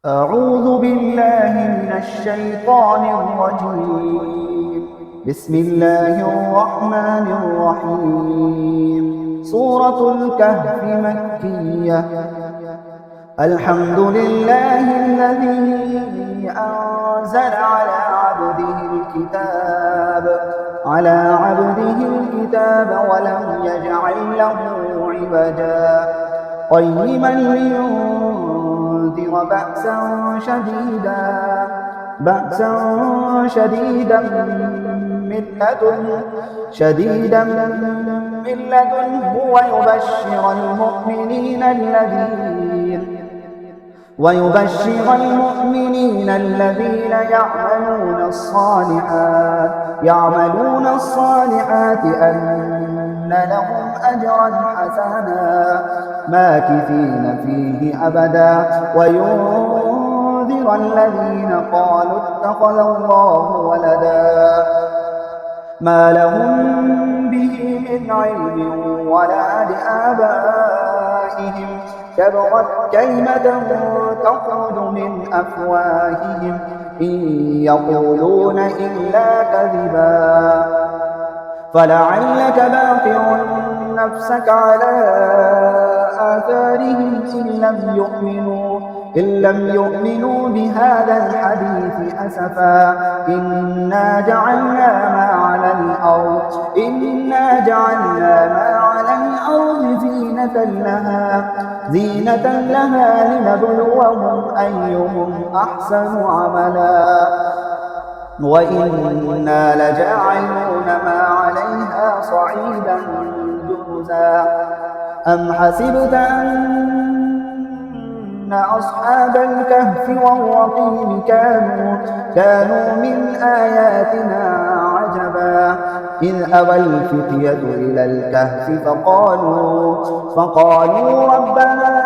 أعوذ بالله من الشيطان الرجيم. بسم الله الرحمن الرحيم. سورة الكهف مكية. الحمد لله الذي أنزل على عبده الكتاب ولم يجعل له عوجا قيما لينذر بأسا شديدا من لدنه ويبشر المؤمنين الذين يعملون الصالحات أن لهم أجرا حسنا ماكثين فيه أبدا وينذر الذين قالوا اتخذ الله ولدا ما لهم به من علم ولا لآبائهم كبرت كلمة تخرج من أفواههم إن يقولون إلا كذبا فلعلك باقع نفسك على آثارهم إن لم يؤمنوا بهذا الحديث أسفا إنا جعلنا ما على الأرض زينة لها لنبلوهم أيهم أحسن عملا وإنا لجاعلون ما عليها صعيدا جرزا أم حسبت أن أصحاب الكهف والرقيم كانوا من آياتنا عجبا إذ أوى الفتية إلى الكهف فقالوا ربنا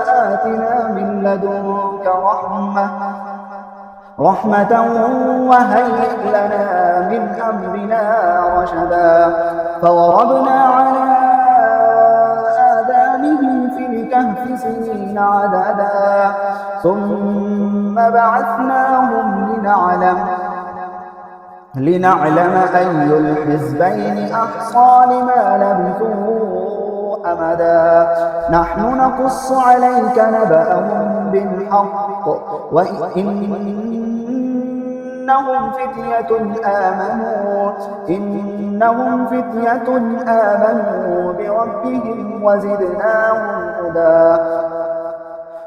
آتنا من لدنك رحمة وهيئ لنا من أمرنا رشدا فضربنا على آذانهم في الكهف سنين عددا ثم بعثناهم لنعلم أي الحزبين أحصى لما لبثوا أمدا نحن نقص عليك نبأهم بالحق إنهم فتية آمنوا بربهم وزدناهم هدى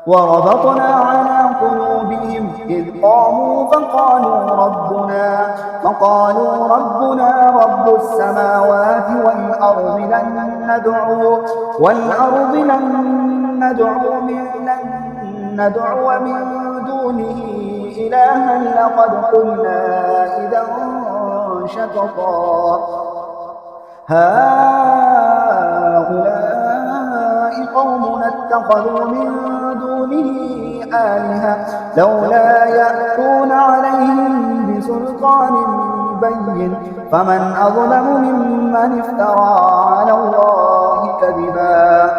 وربطنا على قلوبهم إذ قاموا فقالوا ربنا رب السماوات والأرض لن ندعو من دونه إلها لقد قلنا إذا شططا هؤلاء قومنا اتخذوا من دونه آلهة لولا يأتون عليهم بسلطان بين فمن أظلم ممن افترى على الله كذبا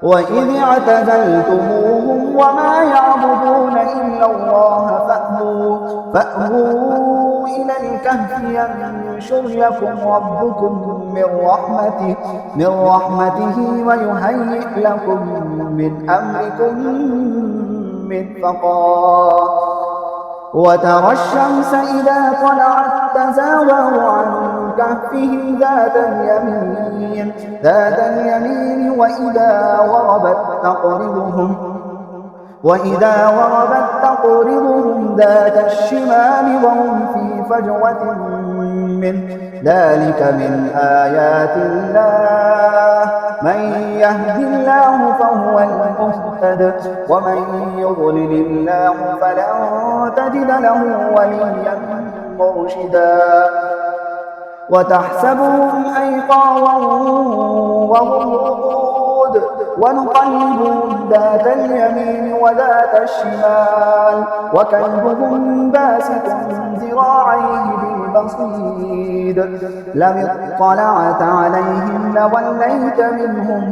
وإذ اعتزلتموهم وما يعبدون إلا الله فأووا إلى الكهف ينشر لكم ربكم من رحمته ويهيئ لكم من أمركم مرفقا وترى الشمس إذا طلعت تزاور عن كهفهم ذات اليمين وإذا غربت تقرضهم ذات الشمال وهم في فجوة منه ذلك من آيات الله من يهد الله فهو المهتد ومن يضلل الله فلن تجد له وليا مرشدا وتحسبهم أيقاظا وهم رقود ونقلبهم ذات اليمين وذات الشمال وكلبهم باسط ذراعيه بالبصيد لو اطلعت عليهم لوليت منهم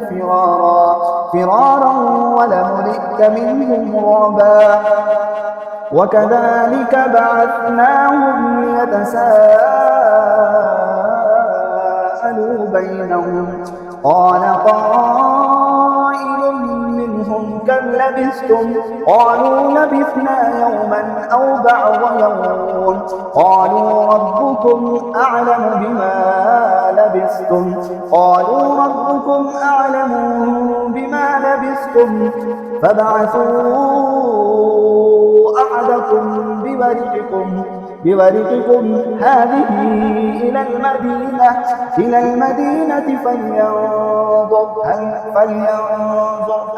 فرارا ولملئت منهم رعبا وكذلك بعثناهم ليتساءلوا بينهم قال قائل منهم كم لبثتم قالوا لبثنا يوما أو بعض يوم قالوا ربكم أعلم بما لبثتم قالوا ربكم أعلم بما لبثتم فابعثوا أحدكم بورقكم هذه إلى المدينة فلينظر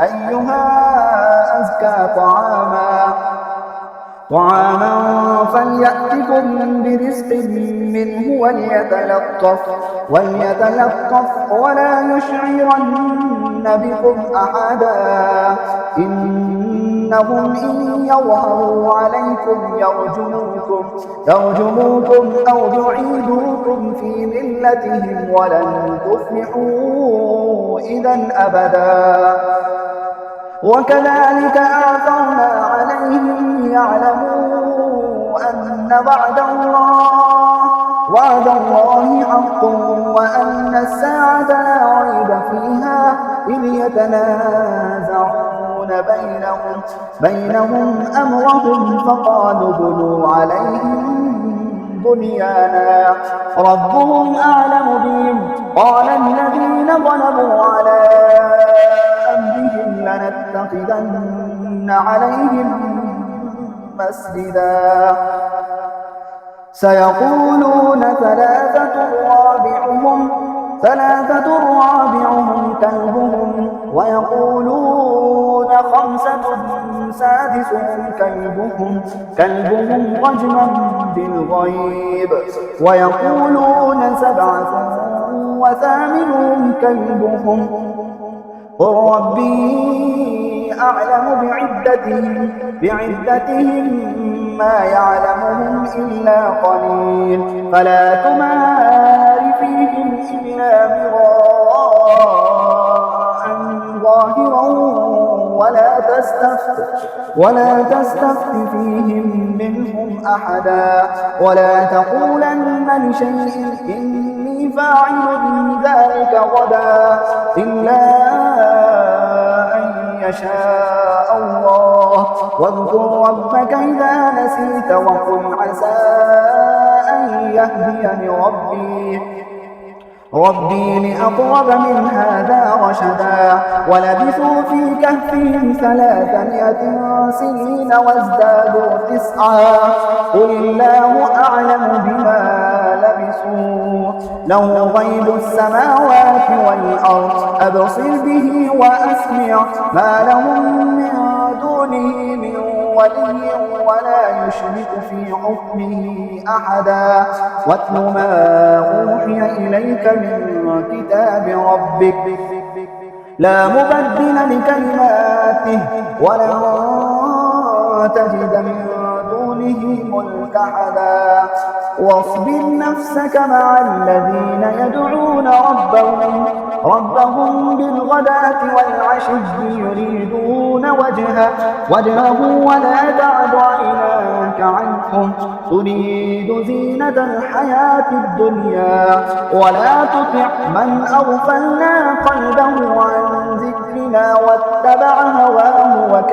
أيها أزكى طعاما فليأتكم برزق منه وليتلطف ولا يشعرن بكم أحدا إنهم إن يظهروا عليكم يرجموكم أو يعيدوكم في ملتهم ولن تفلحوا إذا أبدا وكذلك آثرنا عليهم ليعلموا أن وعد الله حق وأن الساعة لا ريب فيها إذ يتنازعون بينهم أمرهم فقالوا بنوا عليهم بنيانا ربهم أعلم بهم قال الذين ظلموا على أمرهم لنتخذن عليهم مسجدا سيقولون ثلاثة رابعهم كلبهم ويقولون خمسة سادسهم كلبهم رجما بالغيب ويقولون سبعة وثامنهم كلبهم قل ربي أعلم بعدتهم ما يعلمهم إلا قليل فلا تمار فيهم إلا مراء ظاهرا ولا تستفت فيهم منهم أحدا ولا تقولن لشيء إني فاعل ذلك غدا إلا أن يشاء الله واذكر ربك إذا نسيت وقل عسى أن يهديني ربي لأقرب من هذا رشدا ولبثوا في كهفهم 300 سنين وازدادوا 9 قل الله أعلم بما لبثوا له غيب السماوات والأرض أبصر به وأسمع ما لهم من دونه من ولي ولا يشرك في حكمه أحدا واتل ما أوحي إليك من كتاب ربك لا مبدل لكلماته ولن تجد من دونه ملتحدا واصبر نفسك مع الذين يدعون ربهم بالغداة والعشي يريدون وجهه ولا تعد عيناك عنهم تريد زينة الحياة الدنيا ولا تطع من أغفلنا قلبه عن ذكرنا واتبع هواه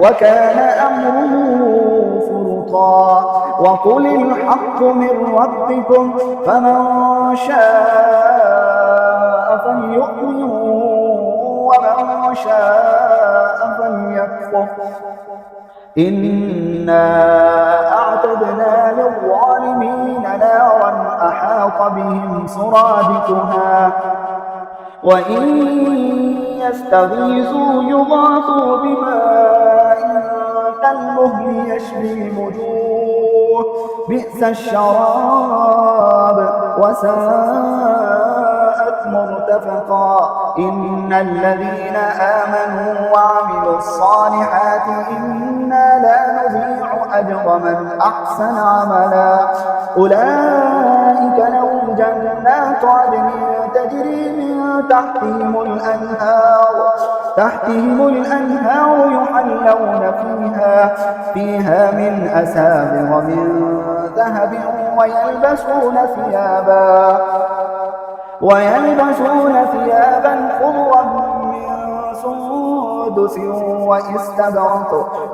وكان أمره فرطا وقل الحق من ربكم فمن شاء فليؤمن ومن شاء فليكفر إنا أعتدنا للظالمين نارا أحاط بهم سرادقها وإن يستغيثوا يغاثوا بماء كالمهل يشوي الوجوه بئس الشراب وساءت والسماء مرتفقا إن الذين آمنوا وعملوا الصالحات إنا لا نضيع أجر من أحسن عملا أولئك لهم جنات عدن تجري من تحتهم الأنهار يحلون فيها من أساور من ذهب ويلبسون ثيابا خضرا من سندس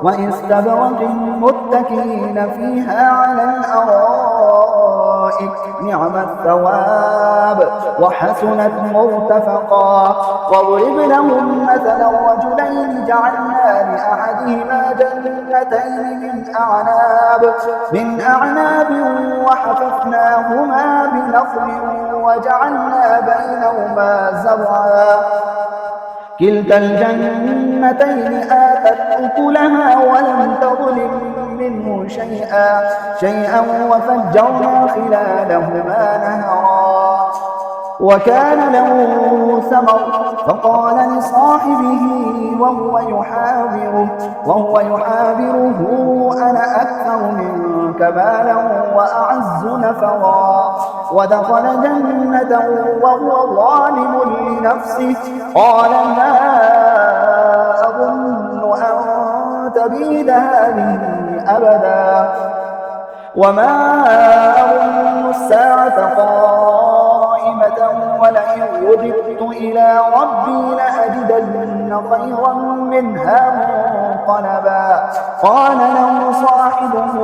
واستبرق متكئين فيها على الأرائك نعم الثواب وحسنت مرتفقا واضرب لهم مثلا رجلين جعلنا لأحدهما جنتين من أعناب وحففناهما بنخل وجعلنا بينهما زرعا كلتا الجنتين آتت أكلها ولم تظلم منه شيئا وفجرنا خلالهما نهرا وكان له ثمر فقال لصاحبه وهو يحاوره أنا أكثر منك مالا وأعز نفرا ودخل جنته وهو ظالم لنفسه قال ما أظن أن تبيد هذه أبدا وما أظن الساعة قائمة ولئن رددت إلى ربي لأجدن خيرا منها منقلبا قال له صاحبه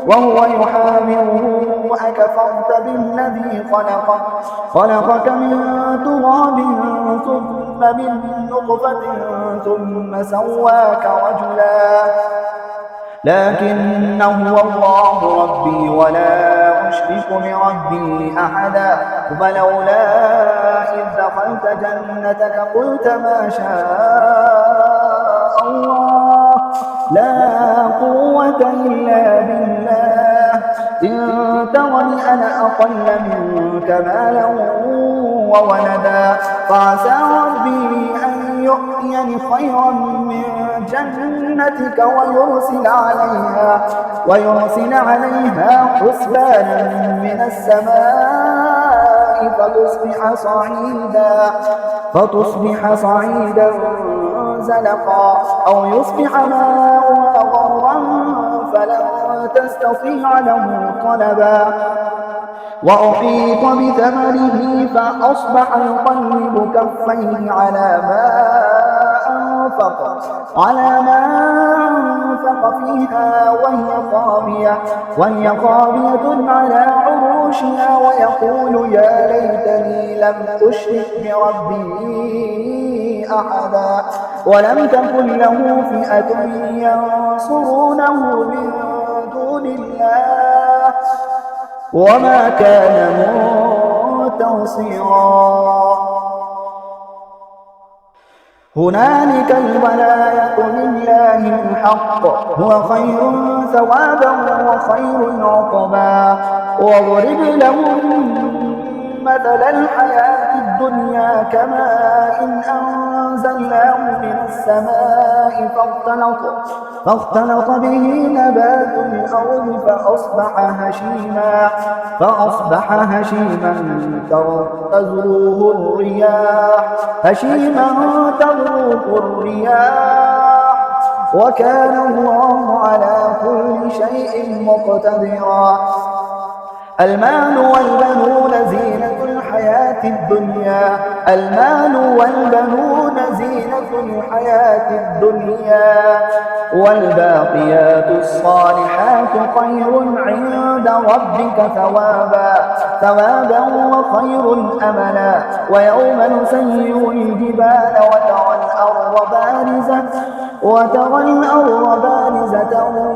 وهو يحاوره أكفرت بالذي خلقك من تراب ثم من نطفة ثم سواك رجلا لكن هو الله ربي ولا أشرك بربي أحدا فلولا إذ دخلت جنتك قلت ما شاء الله لا قوة إلا بالله إن ترني أنا أقل منك مالا وولدا فعسى ربي أن يؤتيني خيرا من جنتك ويرسل عليها حسبانا من السماء فتصبح صعيدا زلقا أو يصبح ماؤها غورا فلن تستطيع له طلبا وأحيط بثمره فأصبح يقلب كفيه على ما أنفق فيها وهي خاوية على عروشها ويقول يا ليتني لم أشرك بربي أحدا ولم تكن له فئة ينصرونه من دون الله وما كان منتصرا هنالك الولاية لله الحق هو خير ثوابا وخير عقبا واضرب لهم مثل الحياة الدنيا كماء إن أنزلناه من السماء فاختلط به نبات الأرض فأصبح هشيما تذروه الرياح وكان الله على كل شيء مقتدرا المال والبنون زينة الحياة الدنيا والباقيات الصالحات خير عند ربك ثوابا وخير أملا ويوم نسير الجبال وترى الأرض بارزة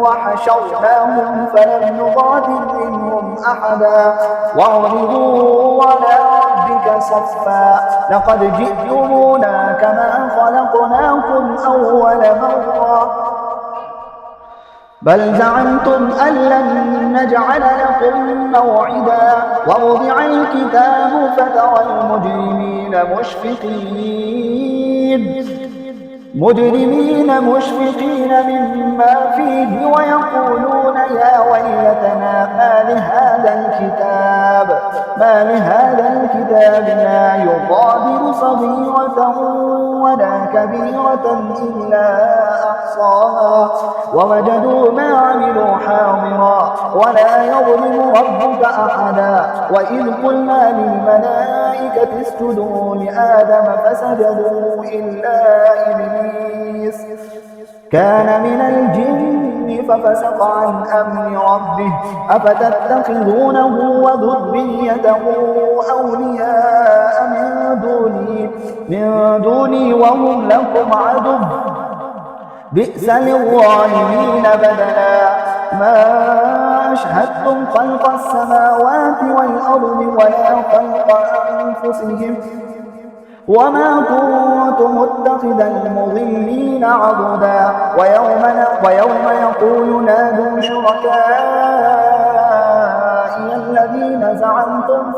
وحشرناهم فلم نغادر منهم أحدا وعرضوا على ربك صفا لقد جئتمونا كما خلقناكم أول مرة بل زعمتم أن لن نجعل لكم موعدا ووضع الكتاب فترى المجرمين مشفقين مما فيه ويقولون يا ويلتنا ما لهذا الكتاب لا يغادر صغيرة ولا كبيرة إلا أحصاها ووجدوا ما عملوا حاضرا ولا يظلم ربك أحدا وإذ قلنا للملائكة اسجدوا لآدم فسجدوا إلا إبليس كان من الجن ففسق عن أمر ربه أفتتخذونه وذريته أولياء من دوني وهم لكم عدو بئس للظالمين بدلا ما أشهدتم خلق السماوات والأرض ولا خلق أنفسهم وما كنت متخذ المضلين عضدا ويوم يقول نادوا شركائي الذين زعمتم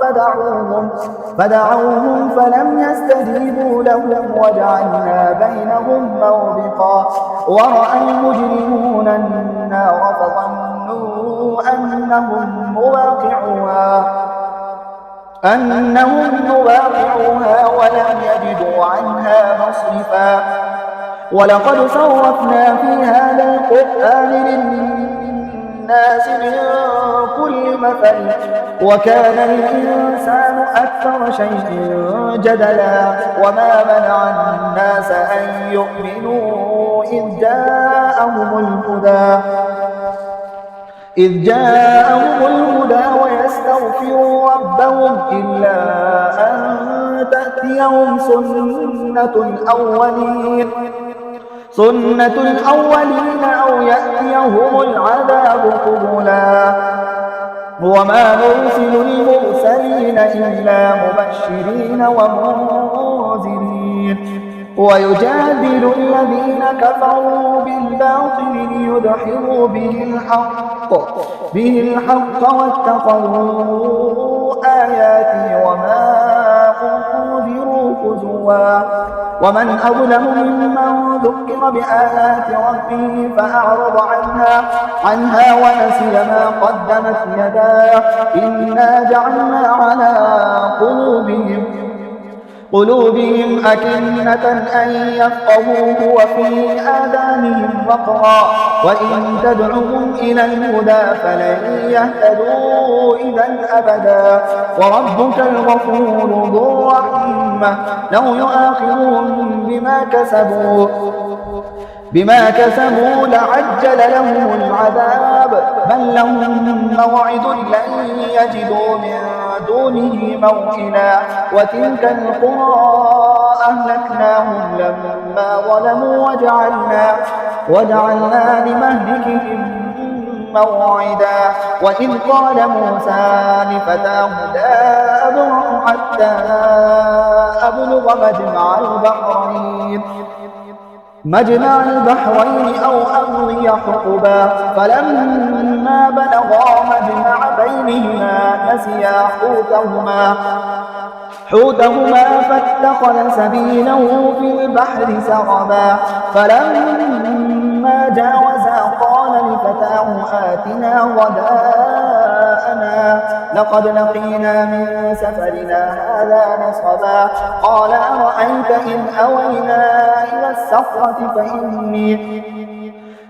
فدعوهم فلم يستجيبوا لهم وجعلنا بينهم موبقا ورأى المجرمون النار فظنوا أنهم مواقعوها ولم يجدوا عنها مصرفا ولقد صرفنا في هذا القرآن للناس من كل مثل وكان الإنسان أكثر شيء جدلا وما منع الناس أن يؤمنوا إذ جاءهم الهدى ويستغفروا ربهم إلا أن تأتيهم سنة الأولين أو يأتيهم العذاب قبلا وما نرسل المرسلين إلا مبشرين ومنذرين ويجادل الذين كفروا بالباطل ليدحضوا به الحق واتخذوا آياتي وما أنذروا هزوا ومن أظلم ممن ذكر بآيات ربه فأعرض عنها ونسي ما قدمت يداه إنا جعلنا على قلوبهم أكنة أن يفقهوه وفي آذانهم وقرا وإن تدعوهم إلى الهدى فلن يهتدوا إذا أبدا وربك الغفور ذو الرحمة لو يؤاخذهم بما كسبوا لعجل لهم العذاب بل لهم موعد لن يجدوا من دونه موئلا وتلك القرى أهلكناهم لما ظلموا وجعلنا لمهلكهم موعدا وإذ قال موسى لفتاه لا أبرح حتى أبلغ مجمع البحرين أو أمضي حقبا فلما بلغا مجمع بينهما نسيا حوتهما فاتخذ سبيله في البحر سربا فلما جاوزا قال لفتاه آتنا غداءنا لقد لقينا من سفرنا هذا نصبا قال أرأيت إن أوينا إلى الصخرة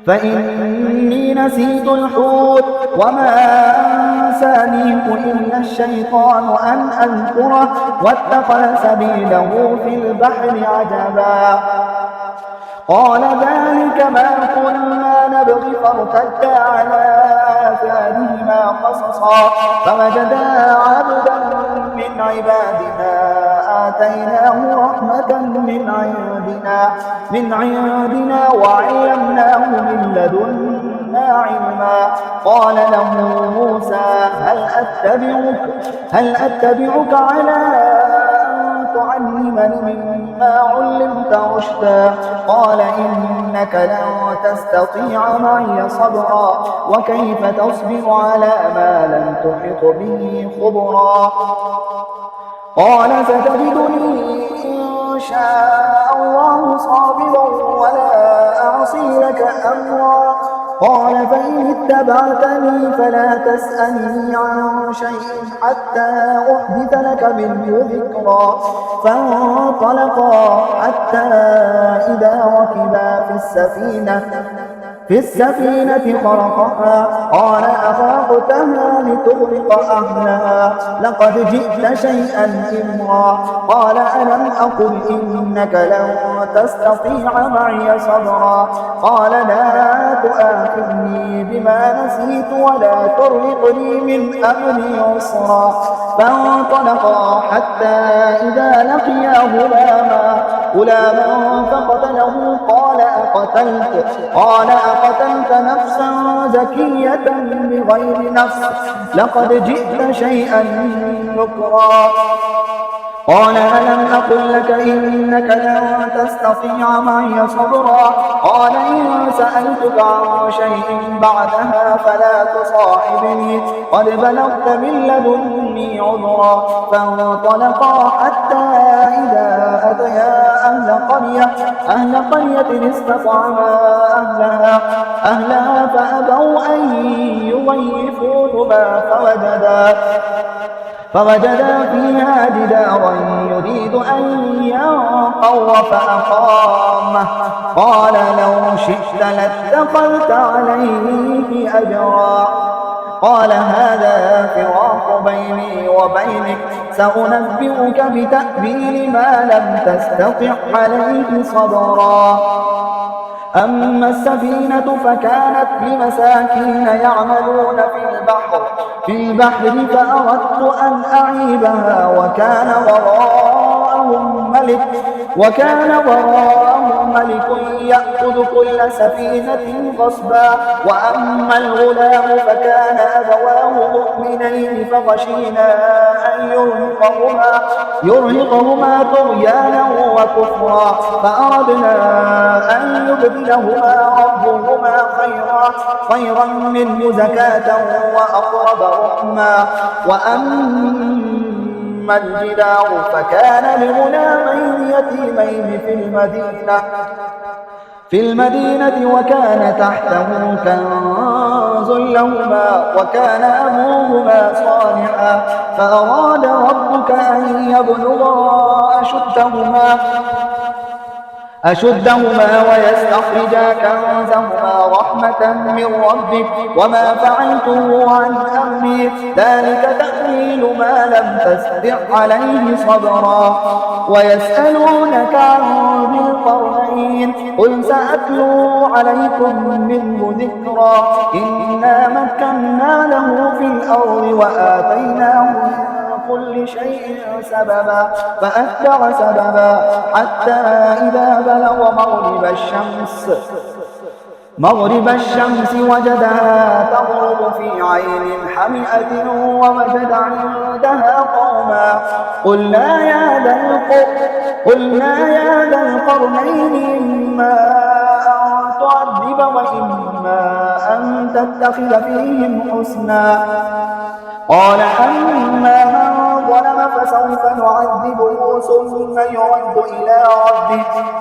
فإني نسيت الحوت وما أنسانيه إلا الشيطان أن أذكره واتخذ سبيله في البحر عجبا قال ذلك ما كنا نبغي فارتدا على آثارهما قصصا فوجدا عبدا من عبادنا آتيناه رحمة من عندنا وعلمناه من لدنا علما قال له موسى هل أتبعك على أن تعلمني مما علمت رشدا قال إنك لن تستطيع معي صبرا وكيف تصبر على ما لم تحط به خبرا قال ستجدني إن شاء الله صابرا ولا أعصي لك أمرا قال فإن اتبعتني فلا تسألني عن شيء حتى أحدث لك منه ذكرا فانطلقا حتى إذا ركبا في السفينة خرقها قال أخرقتها لتغرق أهلها لقد جئت شيئا إمرا قال ألم أقل إنك لن تستطيع معي صبرا قال لا تؤاخذني بما نسيت ولا ترهقني من أمري عسرا فانطلقا حتى إذا لقيا غلاما فقتله قال أقتلت نفسا زكية بغير نفس لقد جئت شيئا نكرا قال ألم أقل لك إنك لن تستطيع معي صبرا قال إن سألتك عن شيء بعدها فلا تصاحبني قد بلغت من لدني عذرا فانطلقا حتى إذا أتيا أهل قرية استطعما أهلها فأبوا أن يضيفوهما فوجدا فيها جدارا يريد أن ينقض فأقامه قال لو شئت لاتخذت عليه أجرا قال هذا فراق بيني وبينك سأنبئك بتأويل ما لم تستطع عليه صبرا أما السفينة فكانت لمساكين يعملون في البحر فأردت أن أعيبها وكان وراءهم ملك يأخذ كل سفينة غصبا وأما الغلام فكان أبواه مؤمنين فخشينا أن يرهقهما طغيانا وكفرا فأردنا أن يبدلهما ربهما خيرا منه زكاة وأقرب رحما وأما الجدار فكان لغلامين يتيمين في المدينة وكان تحته كنز لهما وكان أبوهما صالحا فأراد ربك أن يبلغا أشدهما ويستخرجا كنزهما رحمة من ربك وما فعلته عن أمري ذلك تأويل ما لم تستطع عليه صبرا ويسألونك عن ذي القرنين قل سأتلو عليكم منه ذكرا إنا مكنا له في الأرض وآتيناه كل شيء سببا فأتبع سببا حتى إذا بلغ مغرب الشمس وجدها تغرب في عين حمئة ووجد عندها قوما قلنا يا ذا القرنين إما أن تعذب وإما أن تتخذ فيهم حسنا قال أما من ظلم فسوف نعذبه ثم يرد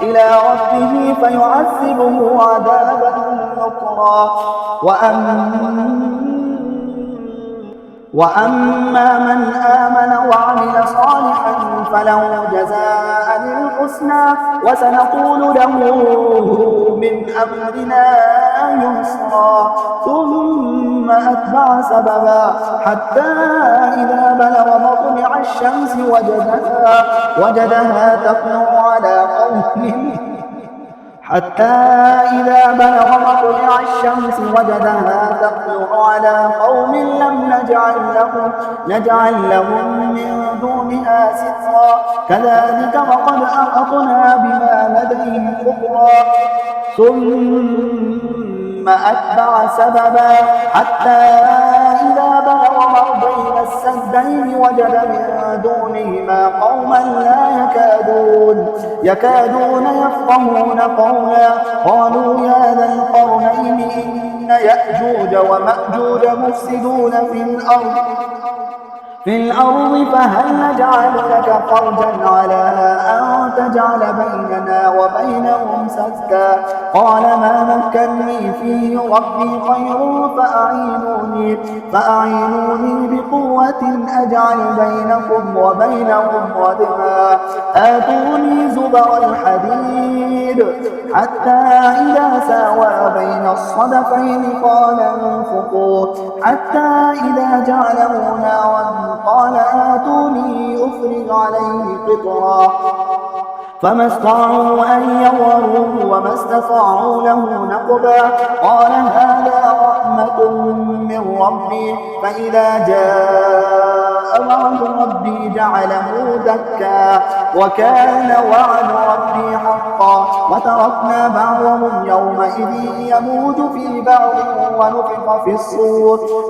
إلى ربه فيعذبه عذابا نكرا وأما من آمن وعمل صالحا فله جزاء الحسنى وسنقول له من أمرنا يسرا ثم أتبع سببا حتى إذا بلغ مطلع الشمس وجدها تطلع على قوم لم نجعل لهم من دونها سترا كذلك وقد أحطنا بما لديه خبرا ثم أتبع سببا حتى إذا بلغ بين السد السدين وجد من دونهما قوما لا يكادون يفقهون قولا قالوا يا ذا القرنين إن يأجوج ومأجوج مفسدون في الأرض فهل نجعل لك فرجا على أن تجعل بيننا وبينهم سدا قال ما مكني فيه ربي خير فأعينوني بقوة أجعل بينكم وبينهم ردما آتوني زبر الحديد حتى إذا ساوى بين الصدفين قال انفقوا حتى إذا جعله نارا قال آتوني أفرغ عليه قطرا فما استطاعوا أن يظهروه وما استطاعوا له نقبا قال هذا رحمة من ربي فإذا جاء وعد ربي جعله دكا وكان وعد ربي حقا وتركنا بعضهم يومئذ يموج في بعض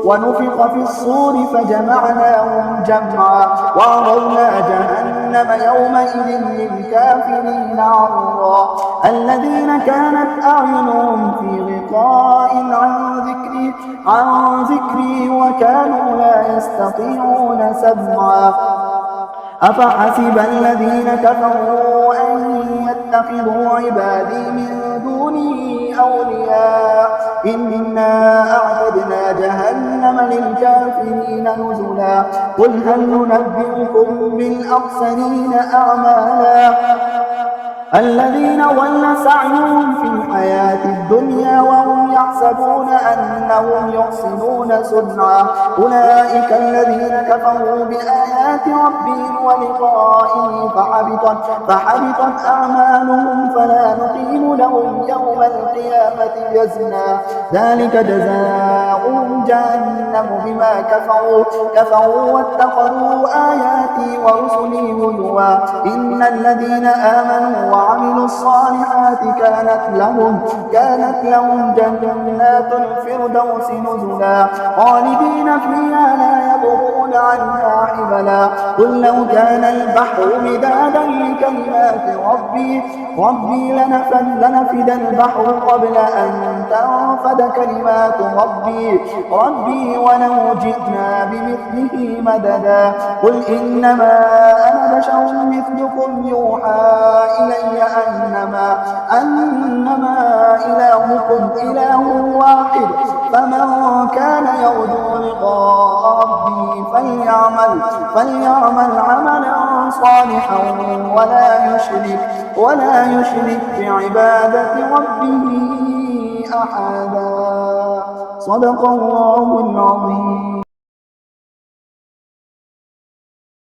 ونفخ في الصور فجمعناهم جمعا وعرضنا جهنم يومئذ للكافرين عرضا الذين كانت أعينهم في غطاء عن ذكري وكانوا لا يستطيعون سمعا أفحسب الذين كفروا أن يتخذوا عبادي من دوني أولياء إنا أعتدنا جهنم للكافرين نزلا قل هل ننبئكم بالأخسرين أعمالا الذين ضل سعيهم في الحياة الدنيا وهم يحسبون أنهم يحسنون صنعا أولئك الذين كفروا بآيات ربهم ولقائه فحبطت أعمالهم فلا نقيم لهم يوم القيامة وزنا ذلك جزاؤهم جهنم بما كفروا واتخذوا آياتي ورسلي هزوا إن الذين آمنوا وعملوا الصالحات كانت لهم جنات الفردوس نزلا خالدين فيها لا يبغون عنها حبلا قل لو كان البحر مدادا لكلمات ربي لنفد البحر قبل أن تنفد كلمات ربي ولو جئنا بمثله مددا قل إنما أنا بشر مثلكم يوحى إلي أنما إلهكم إله واحد فمن كان يرجو لقاء ربه فليعمل عملا صالحا ولا يشرك بعبادة ربه أحدا صدق الله العظيم.